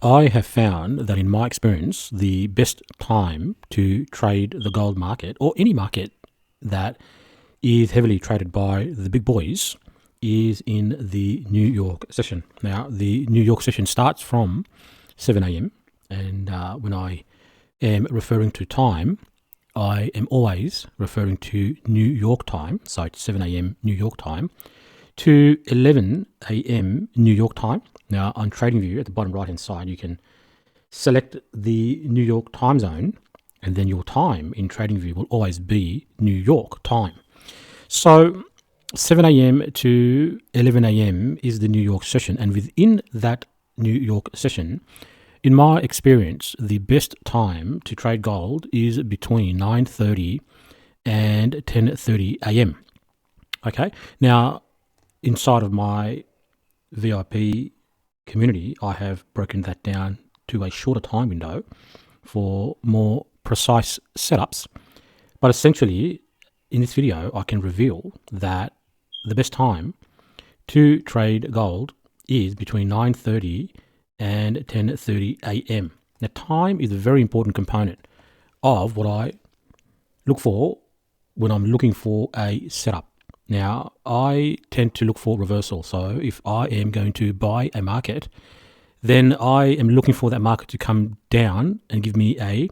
I have found that in my experience, the best time to trade the gold market or any market that is heavily traded by the big boys is in the New York session. Now, the New York session starts from 7 a.m. and when I am referring to time, I am always referring to New York time, so it's 7 a.m. New York time, to 11 a.m. New York time. Now, on TradingView, at the bottom right-hand side, you can select the New York time zone, and then your time in TradingView will always be New York time. So 7 a.m. to 11 a.m. is the New York session, and within that New York session, in my experience, the best time to trade gold is between 9:30 and 10:30 a.m. Okay, now inside of my VIP community, I have broken that down to a shorter time window for more precise setups. But essentially, in this video, I can reveal that the best time to trade gold is between 9:30 and 10:30 a.m. Now, time is a very important component of what I look for when I'm looking for a setup. Now, I tend to look for reversal. So if I am going to buy a market, then I am looking for that market to come down and give me a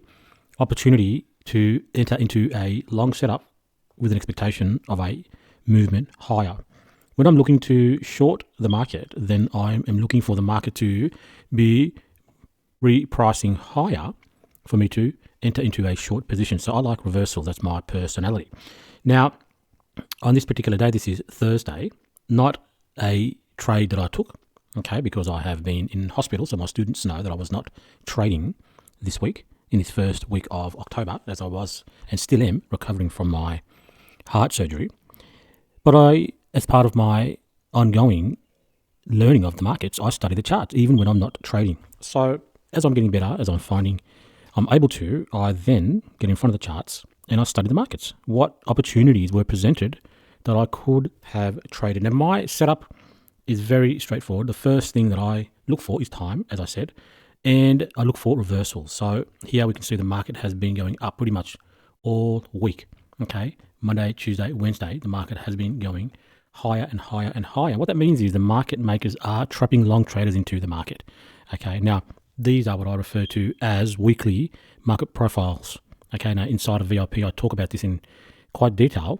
opportunity to enter into a long setup with an expectation of a movement higher. When I'm looking to short the market, then I am looking for the market to be repricing higher for me to enter into a short position. So I like reversal. That's my personality. Now, on this particular day, this is Thursday, not a trade that I took, okay, because I have been in hospital, so my students know that I was not trading this week, in this first week of October, as I was and still am recovering from my heart surgery. But as part of my ongoing learning of the markets, I study the charts, even when I'm not trading. So as I'm getting better, as I'm finding I'm able to, I then get in front of the charts and I study the markets. What opportunities were presented that I could have traded? Now, my setup is very straightforward. The first thing that I look for is time, as I said, and I look for reversals. So here we can see the market has been going up pretty much all week. Okay, Monday, Tuesday, Wednesday, the market has been going higher and higher and higher. What that means is the market makers are trapping long traders into the market. Okay, now these are what I refer to as weekly market profiles. Okay, now inside of VIP, I talk about this in quite detail,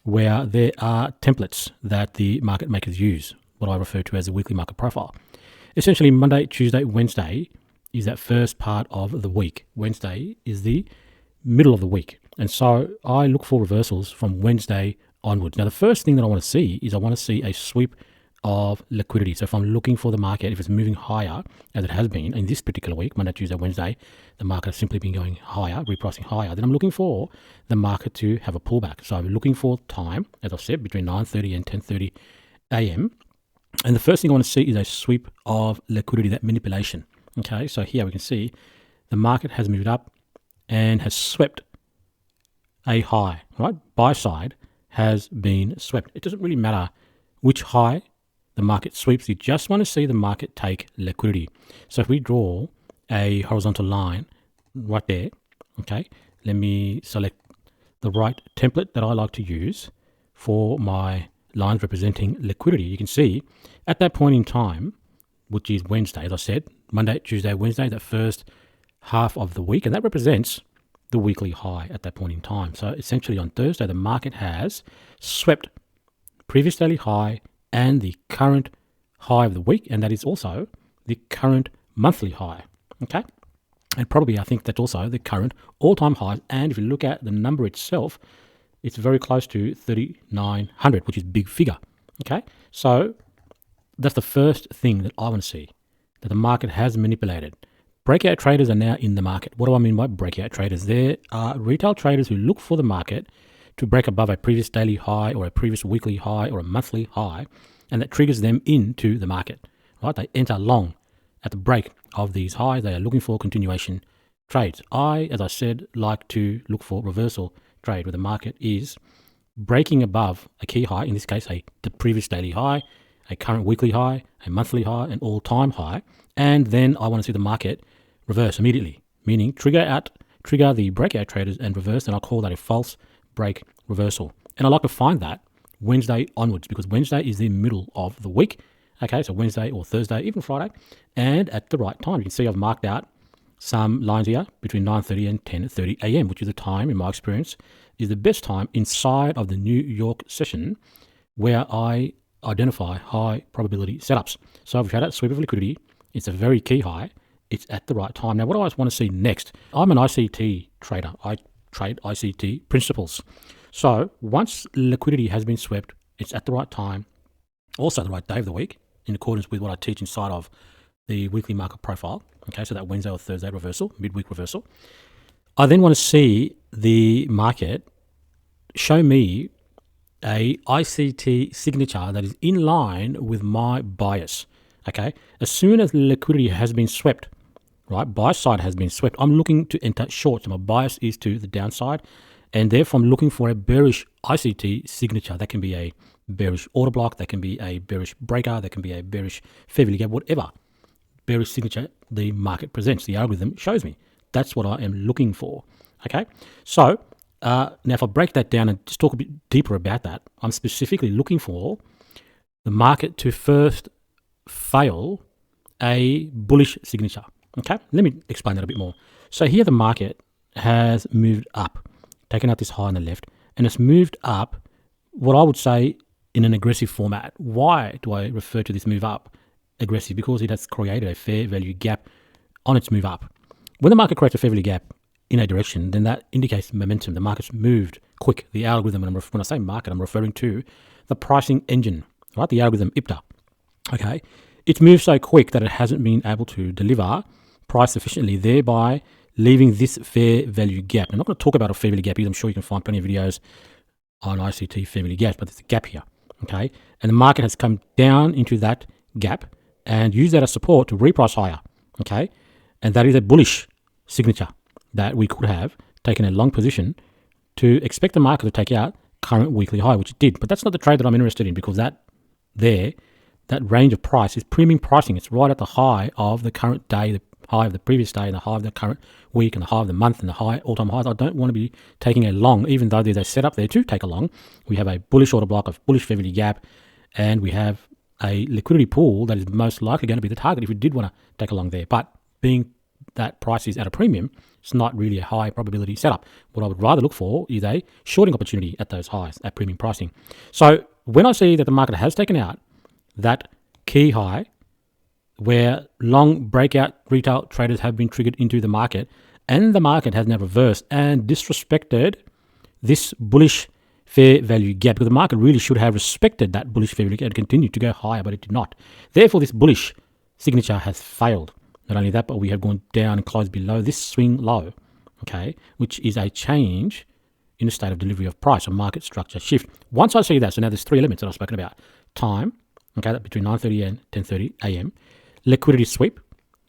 where there are templates that the market makers use, what I refer to as a weekly market profile. Essentially, Monday, Tuesday, Wednesday is that first part of the week. Wednesday is the middle of the week. And so I look for reversals from Wednesday onwards. Now, the first thing that I want to see is I want to see a sweep of liquidity. So if I'm looking for the market, if it's moving higher, as it has been in this particular week, Monday, Tuesday, Wednesday, the market has simply been going higher, repricing higher, then I'm looking for the market to have a pullback. So I'm looking for time, as I've said, between 9:30 and 10:30 a.m. And the first thing I want to see is a sweep of liquidity, that manipulation. Okay, so here we can see the market has moved up and has swept a high, right? Buy side has been swept. It doesn't really matter which high the market sweeps. You just want to see the market take liquidity. So if we draw a horizontal line right there, okay, let me select the right template that I like to use for my lines representing liquidity. You can see at that point in time, which is Wednesday, as I said, Monday, Tuesday, Wednesday, that first half of the week, and that represents the weekly high at that point in time. So essentially on Thursday, the market has swept previous daily high and the current high of the week, and that is also the current monthly high, okay? And probably I think that's also the current all-time high, and if you look at the number itself, it's very close to 3,900, which is a big figure, okay? So that's the first thing that I want to see, that the market has manipulated. Breakout traders are now in the market. What do I mean by breakout traders? There are retail traders who look for the market to break above a previous daily high or a previous weekly high or a monthly high, and that triggers them into the market, right? They enter long at the break of these highs. They are looking for continuation trades. I, as I said, like to look for reversal trade where the market is breaking above a key high, in this case, the previous daily high, a current weekly high, a monthly high, an all-time high, and then I want to see the market reverse immediately, meaning trigger the breakout traders and reverse, and I'll call that a false break reversal. And I like to find that Wednesday onwards, because Wednesday is the middle of the week. Okay, so Wednesday or Thursday, even Friday, and at the right time. You can see I've marked out some lines here between 9:30 and 10:30 a.m., which is the time, in my experience, is the best time inside of the New York session where I identify high probability setups. So if we had that sweep of liquidity, it's a very key high. It's at the right time. Now, what do I want to see next? I'm an ICT trader. I trade ICT principles. So once liquidity has been swept, it's at the right time, also the right day of the week, in accordance with what I teach inside of the weekly market profile. Okay, so that Wednesday or Thursday reversal, midweek reversal. I then want to see the market show me a ICT signature that is in line with my bias. Okay, as soon as liquidity has been swept, right, buy side has been swept, I'm looking to enter short. So my bias is to the downside, and therefore I'm looking for a bearish ICT signature. That can be a bearish order block, that can be a bearish breakout, that can be a bearish FVG gap, whatever bearish signature the market presents, the algorithm shows me. That's what I am looking for. Okay, so now if I break that down and just talk a bit deeper about that, I'm specifically looking for the market to first fail a bullish signature. Okay, let me explain that a bit more. So here the market has moved up, taken out this high on the left, and it's moved up, what I would say, in an aggressive format. Why do I refer to this move up aggressive? Because it has created a fair value gap on its move up. When the market creates a fair value gap in a direction, then that indicates momentum. The market's moved quick. The algorithm, and when I say market, I'm referring to the pricing engine, right? The algorithm IPTA. Okay, it's moved so quick that it hasn't been able to deliver price efficiently, thereby leaving this fair value gap. I'm not going to talk about a fair value gap because I'm sure you can find plenty of videos on ICT fair value gaps, but there's a gap here. Okay, and the market has come down into that gap and used that as support to reprice higher. Okay, and that is a bullish signature that we could have taken a long position to expect the market to take out current weekly high, which it did. But that's not the trade that I'm interested in, because that range of price is premium pricing. It's right at the high of the current day, the high of the previous day, and the high of the current week, and the high of the month, and the high all-time highs. I don't want to be taking a long, even though there's a setup there to take a long. We have a bullish order block, of bullish fair value gap, and we have a liquidity pool that is most likely going to be the target if we did want to take a long there. But being that price is at a premium, it's not really a high probability setup. What I would rather look for is a shorting opportunity at those highs, at premium pricing. So when I see that the market has taken out that key high, where long breakout retail traders have been triggered into the market, and the market has now reversed and disrespected this bullish fair value gap, because the market really should have respected that bullish fair value gap and continued to go higher, but it did not. Therefore, this bullish signature has failed. Not only that, but we have gone down and closed below this swing low, okay, which is a change in the state of delivery of price, a market structure shift. Once I see that, so now there's three elements that I've spoken about. Time, okay, that between 9:30 and 10:30 a.m. Liquidity sweep,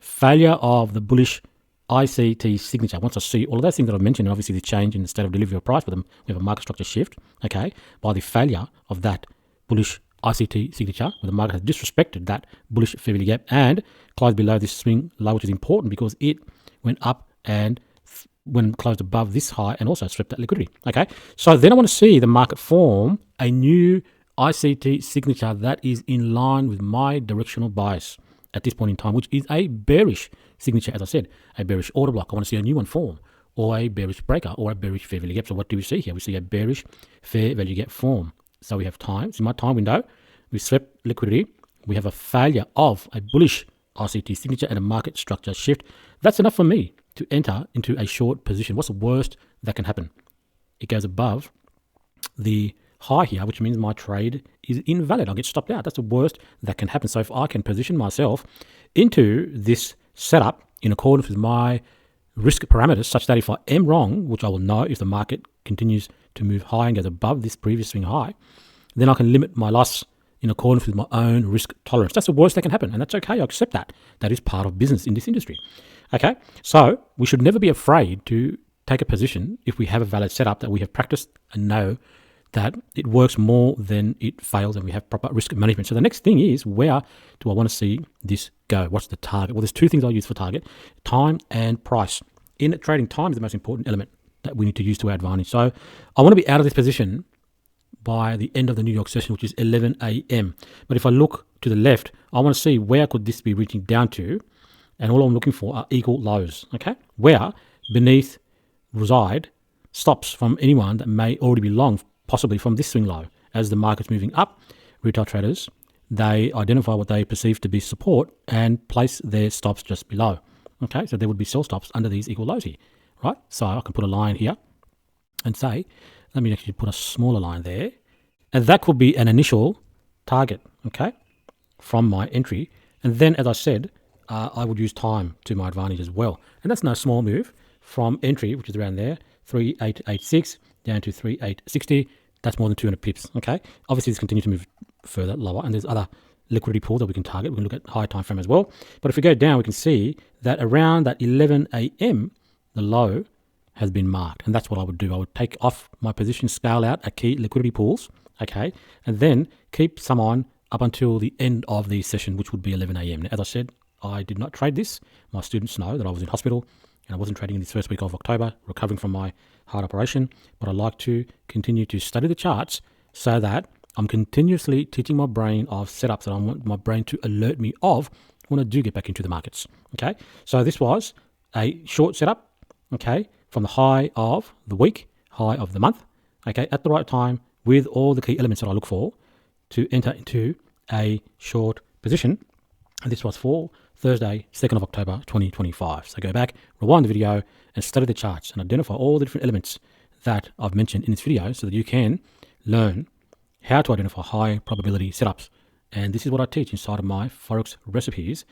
failure of the bullish ICT signature. Once I see all of those things that I've mentioned, and obviously the change in the state of delivery of price, but we have a market structure shift, okay, by the failure of that bullish ICT signature, where the market has disrespected that bullish fair value gap and closed below this swing low, which is important because it went up and when closed above this high and also swept that liquidity. Okay, so then I want to see the market form a new ICT signature that is in line with my directional bias at this point in time, which is a bearish signature. As I said, a bearish order block. I want to see a new one form, or a bearish breaker, or a bearish fair value gap. So what do we see here? We see a bearish fair value gap form. So we have time. It's in my time window. We swept liquidity. We have a failure of a bullish ICT signature and a market structure shift. That's enough for me to enter into a short position. What's the worst that can happen? It goes above the high here, which means my trade is invalid. I'll get stopped out. That's the worst that can happen. So if I can position myself into this setup in accordance with my risk parameters, such that if I am wrong, which I will know if the market continues to move high and goes above this previous swing high, then I can limit my loss in accordance with my own risk tolerance. That's the worst that can happen, and that's okay. I accept that. That is part of business in this industry. Okay, so we should never be afraid to take a position if we have a valid setup that we have practiced and know that it works more than it fails, and we have proper risk management. So the next thing is, where do I want to see this go? What's the target? Well, there's two things I use for target: time and price. In trading, time is the most important element that we need to use to our advantage. So I want to be out of this position by the end of the New York session, which is 11 a.m. But if I look to the left, I want to see where could this be reaching down to, and all I'm looking for are equal lows, okay? Where beneath reside stops from anyone that may already be long, possibly from this swing low. As the market's moving up, retail traders, they identify what they perceive to be support and place their stops just below. Okay, so there would be sell stops under these equal lows here, right? So I can put a line here and say, let me actually put a smaller line there, and that could be an initial target, okay, from my entry. And then, as I said, I would use time to my advantage as well. And that's no small move from entry, which is around there, 3886 down to 3860. That's more than 200 pips, okay? Obviously, this continues to move further lower, and there's other liquidity pools that we can target. We can look at higher time frame as well. But if we go down, we can see that around that 11 a.m., the low has been marked. And that's what I would do. I would take off my position, scale out at key liquidity pools, okay? And then keep some on up until the end of the session, which would be 11 a.m. Now, as I said, I did not trade this. My students know that I was in hospital and I wasn't trading in this first week of October, recovering from my heart operation. But I like to continue to study the charts so that I'm continuously teaching my brain of setups that I want my brain to alert me of when I do get back into the markets. Okay, so this was a short setup, okay, from the high of the week, high of the month, okay, at the right time with all the key elements that I look for to enter into a short position. And this was for Thursday, 2nd of October, 2025. So go back, rewind the video and study the charts and identify all the different elements that I've mentioned in this video so that you can learn how to identify high probability setups. And this is what I teach inside of my Forex Recipes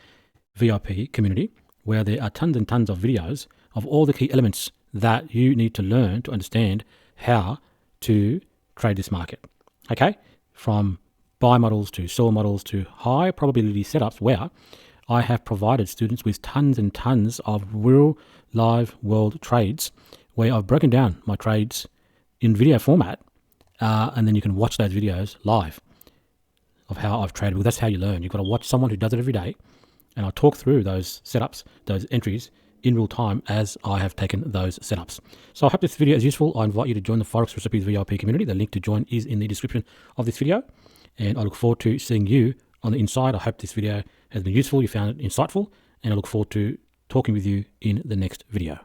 VIP community, where there are tons and tons of videos of all the key elements that you need to learn to understand how to trade this market. Okay, from buy models to sell models to high probability setups, where I have provided students with tons and tons of real live world trades where I've broken down my trades in video format, and then you can watch those videos live of how I've traded. Well, that's how you learn. You've got to watch someone who does it every day, and I'll talk through those setups, those entries in real time as I have taken those setups. So I hope this video is useful. I invite you to join the Forex Recipes VIP community. The link to join is in the description of this video, and I look forward to seeing you on the inside. I hope this video has been useful, you found it insightful, and I look forward to talking with you in the next video.